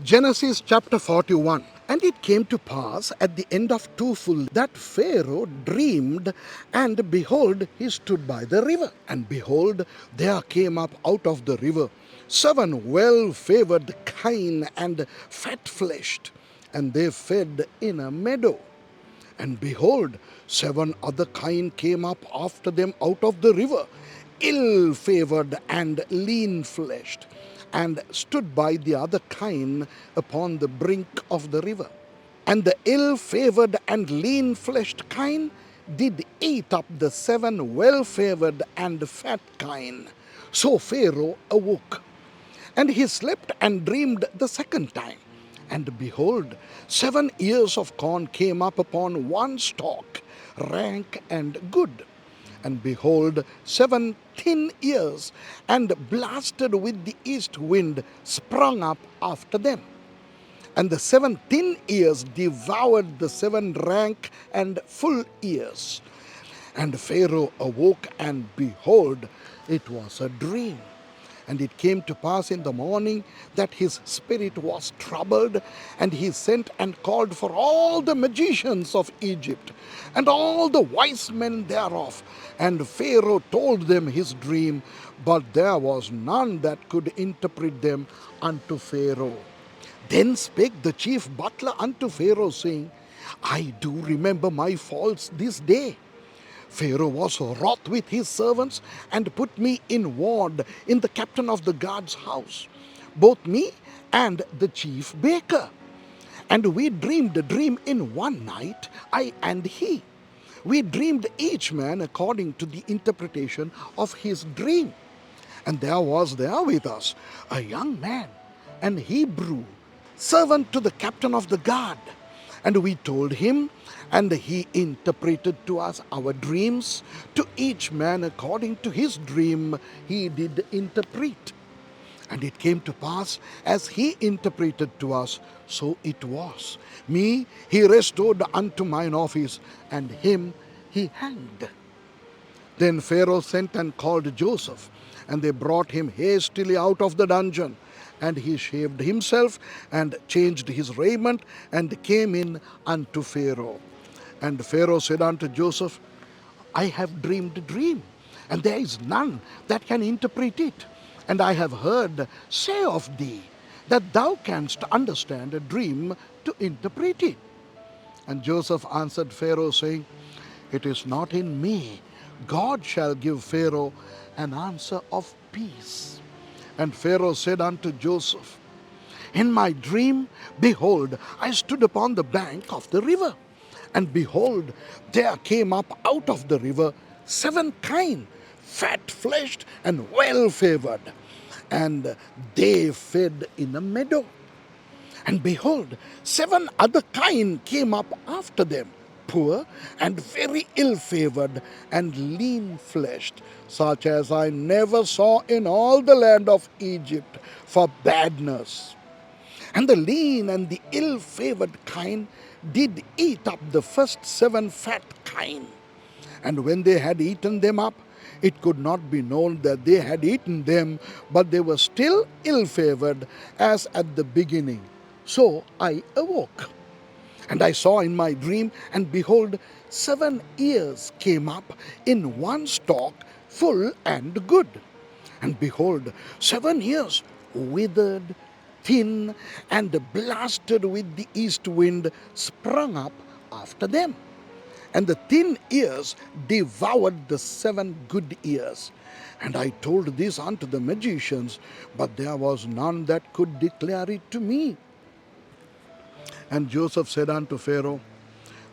Genesis chapter 41. And it came to pass at the end of 2 full that Pharaoh dreamed, and behold, he stood by the river. And behold, there came up out of the river 7 well-favored kine and fat-fleshed, and they fed in a meadow. And behold, 7 other kine came up after them out of the river, ill-favored and lean-fleshed, and stood by the other kine upon the brink of the river. And the ill-favored and lean-fleshed kine did eat up the 7 well-favored and fat kine. So Pharaoh awoke, and he slept and dreamed the second time. And behold, 7 ears of corn came up upon one stalk, rank and good. And behold, 7 thin ears, and blasted with the east wind, sprung up after them. And the 7 thin ears devoured the 7 rank and full ears. And Pharaoh awoke, and behold, it was a dream. And it came to pass in the morning that his spirit was troubled, and he sent and called for all the magicians of Egypt, and all the wise men thereof. And Pharaoh told them his dream, but there was none that could interpret them unto Pharaoh. Then spake the chief butler unto Pharaoh, saying, I do remember my faults this day. Pharaoh was wroth with his servants, and put me in ward in the captain of the guard's house, both me and the chief baker. And we dreamed a dream in one night, I and he. We dreamed each man according to the interpretation of his dream. And there was there with us a young man, an Hebrew, servant to the captain of the guard. And we told him, and he interpreted to us our dreams. To each man according to his dream he did interpret. And it came to pass, as he interpreted to us, so it was. Me he restored unto mine office, and him he hanged. Then Pharaoh sent and called Joseph, and they brought him hastily out of the dungeon. And he shaved himself, and changed his raiment, and came in unto Pharaoh. And Pharaoh said unto Joseph, I have dreamed a dream, and there is none that can interpret it. And I have heard say of thee, that thou canst understand a dream to interpret it. And Joseph answered Pharaoh, saying, It is not in me. God shall give Pharaoh an answer of peace. And Pharaoh said unto Joseph, In my dream, behold, I stood upon the bank of the river. And behold, there came up out of the river 7 kine, fat-fleshed and well-favored, and they fed in a meadow. And behold, 7 other kine came up after them, poor and very ill-favored and lean-fleshed, such as I never saw in all the land of Egypt for badness. And the lean and the ill-favored kine did eat up the first 7 fat kine. And when they had eaten them up, it could not be known that they had eaten them, but they were still ill-favored as at the beginning. So I awoke. And I saw in my dream, and behold, 7 ears came up in one stalk, full and good. And behold, 7 ears withered, thin, and blasted with the east wind, sprung up after them. And the thin ears devoured the 7 good ears. And I told this unto the magicians, but there was none that could declare it to me. And Joseph said unto Pharaoh,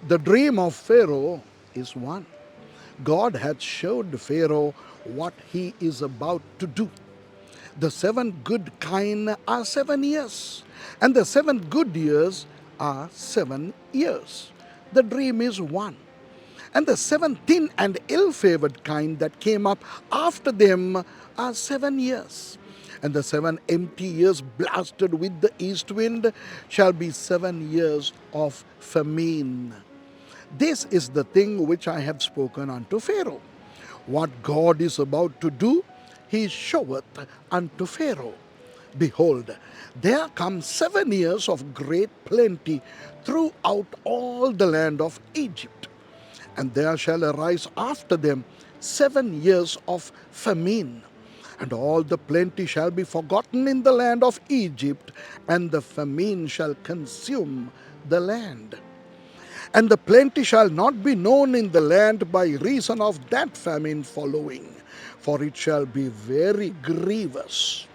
The dream of Pharaoh is one. God hath showed Pharaoh what he is about to do. The 7 good kine are 7 years, and the 7 good years are 7 years. The dream is one. And the 7 thin and ill-favored kine that came up after them are 7 years. And the 7 empty years blasted with the east wind shall be 7 years of famine. This is the thing which I have spoken unto Pharaoh. What God is about to do, he showeth unto Pharaoh. Behold, there come 7 years of great plenty throughout all the land of Egypt, and there shall arise after them 7 years of famine. And all the plenty shall be forgotten in the land of Egypt, and the famine shall consume the land. And the plenty shall not be known in the land by reason of that famine following, for it shall be very grievous.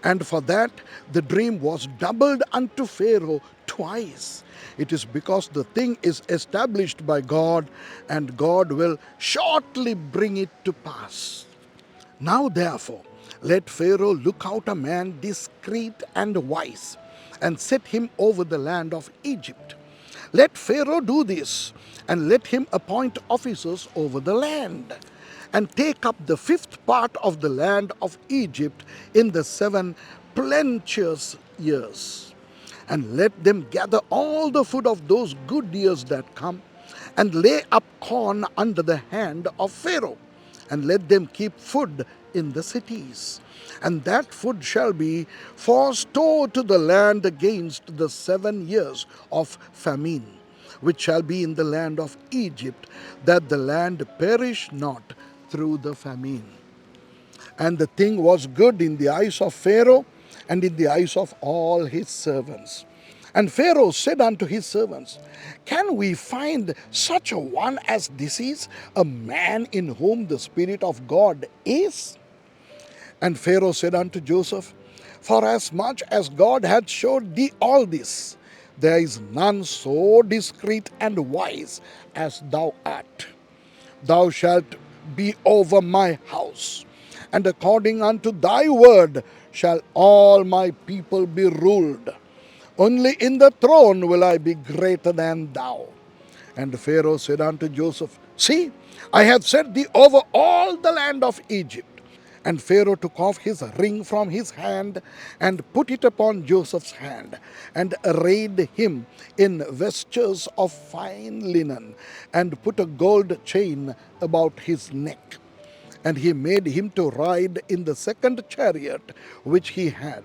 And for that the dream was doubled unto Pharaoh twice. It is because the thing is established by God, and God will shortly bring it to pass. Now therefore let Pharaoh look out a man discreet and wise, and set him over the land of Egypt. Let Pharaoh do this, and let him appoint officers over the land, and take up the fifth part of the land of Egypt in the 7 plenteous years. And let them gather all the food of those good years that come, and lay up corn under the hand of Pharaoh, and let them keep food in the cities. And that food shall be for store to the land against the 7 years of famine, which shall be in the land of Egypt, that the land perish not through the famine. And the thing was good in the eyes of Pharaoh, and in the eyes of all his servants. And Pharaoh said unto his servants, Can we find such a one as this is, a man in whom the Spirit of God is? And Pharaoh said unto Joseph, Forasmuch as God hath showed thee all this, there is none so discreet and wise as thou art. Thou shalt be over my house, and according unto thy word shall all my people be ruled. Only in the throne will I be greater than thou. And Pharaoh said unto Joseph, See, I have set thee over all the land of Egypt. And Pharaoh took off his ring from his hand, and put it upon Joseph's hand, and arrayed him in vestures of fine linen, and put a gold chain about his neck. And he made him to ride in the second chariot which he had.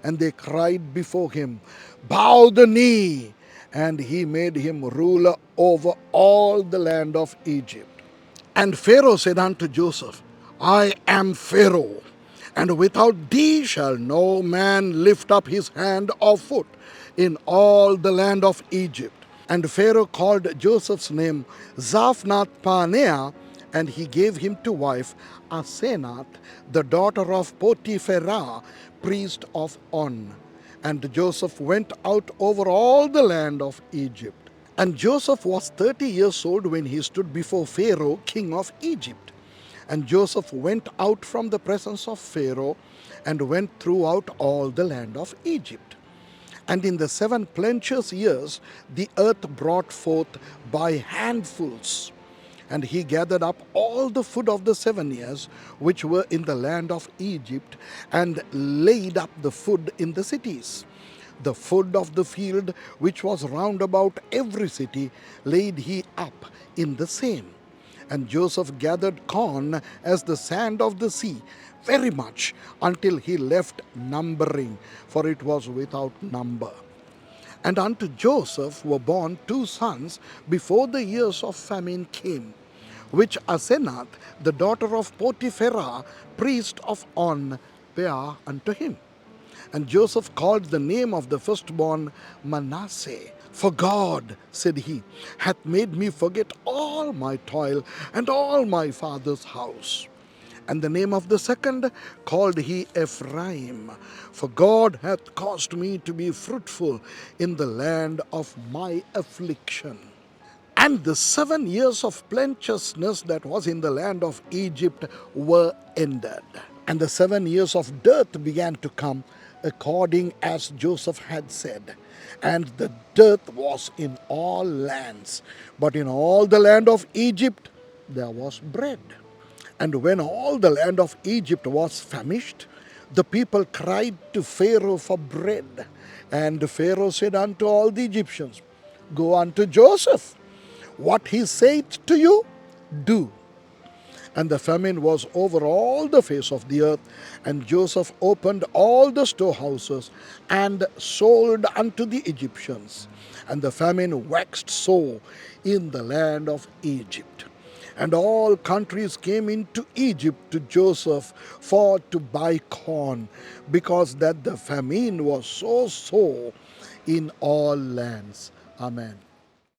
And they cried before him, Bow the knee! And he made him ruler over all the land of Egypt. And Pharaoh said unto Joseph, I am Pharaoh, and without thee shall no man lift up his hand or foot in all the land of Egypt. And Pharaoh called Joseph's name Zaphnath Paaneah, and he gave him to wife Asenath, the daughter of Potipharah, priest of On. And Joseph went out over all the land of Egypt. And Joseph was 30 years old when he stood before Pharaoh, king of Egypt. And Joseph went out from the presence of Pharaoh, and went throughout all the land of Egypt. And in the 7 plenteous years the earth brought forth by handfuls. And he gathered up all the food of the 7 years which were in the land of Egypt, and laid up the food in the cities. The food of the field which was round about every city laid he up in the same. And Joseph gathered corn as the sand of the sea, very much, until he left numbering, for it was without number. And unto Joseph were born 2 sons before the years of famine came, which Asenath, the daughter of Potipharah, priest of On, bare unto him. And Joseph called the name of the firstborn Manasseh. For God, said he, hath made me forget all my toil and all my father's house. And the name of the second called he Ephraim, for God hath caused me to be fruitful in the land of my affliction. And the 7 years of plenteousness that was in the land of Egypt were ended. And the 7 years of dearth began to come, according as Joseph had said. And the dearth was in all lands, but in all the land of Egypt there was bread. And when all the land of Egypt was famished, the people cried to Pharaoh for bread. And Pharaoh said unto all the Egyptians, Go unto Joseph, what he saith to you, do. And the famine was over all the face of the earth. And Joseph opened all the storehouses and sold unto the Egyptians. And the famine waxed sore in the land of Egypt. And all countries came into Egypt to Joseph for to buy corn, because that the famine was so sore in all lands. Amen.